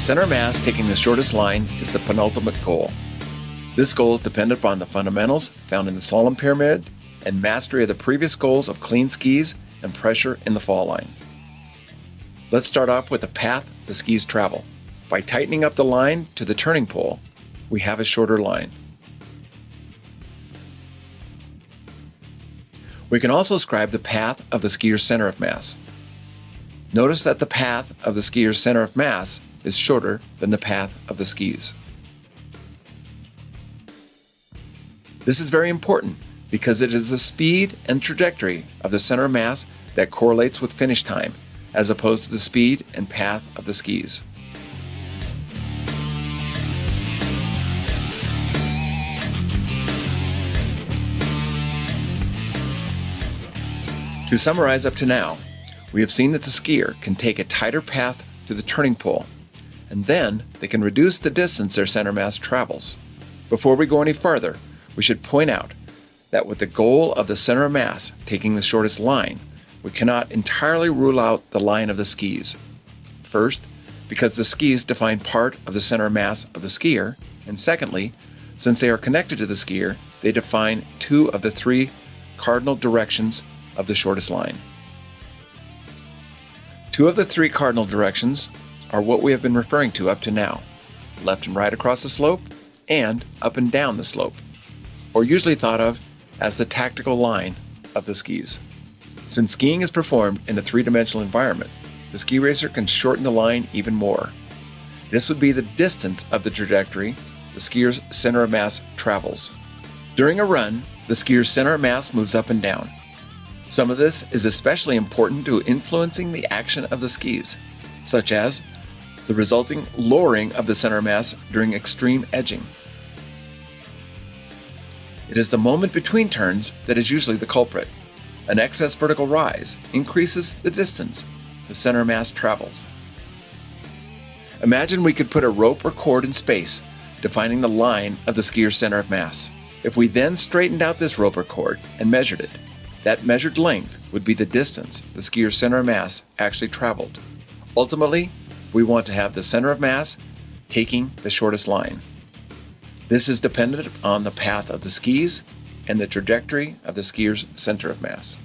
center of mass taking the shortest line is the penultimate goal. This goal is dependent upon the fundamentals found in the slalom pyramid and mastery of the previous goals of clean skis and pressure in the fall line. Let's start off with the path the skis travel. By tightening up the line to the turning pole, we have a shorter line. We can also describe the path of the skier's center of mass. Notice that the path of the skier's center of mass is shorter than the path of the skis. This is very important because it is the speed and trajectory of the center of mass that correlates with finish time, as opposed to the speed and path of the skis. To summarize up to now, we have seen that the skier can take a tighter path to the turning pole, and then they can reduce the distance their center mass travels. Before we go any further, we should point out that with the goal of the center of mass taking the shortest line, we cannot entirely rule out the line of the skis. First, because the skis define part of the center of mass of the skier, and secondly, since they are connected to the skier, they define two of the three cardinal directions of the shortest line. Two of the three cardinal directions are what we have been referring to up to now: left and right across the slope and up and down the slope, or usually thought of as the tactical line of the skis. Since skiing is performed in a three-dimensional environment, the ski racer can shorten the line even more. This would be the distance of the trajectory the skier's center of mass travels. During a run, the skier's center of mass moves up and down. Some of this is especially important to influencing the action of the skis, such as the resulting lowering of the center of mass during extreme edging. It is the moment between turns that is usually the culprit. An excess vertical rise increases the distance the center of mass travels. Imagine we could put a rope or cord in space, defining the line of the skier's center of mass. If we then straightened out this rope or cord and measured it, that measured length would be the distance the skier's center of mass actually traveled. Ultimately, we want to have the center of mass taking the shortest line. This is dependent on the path of the skis and the trajectory of the skier's center of mass.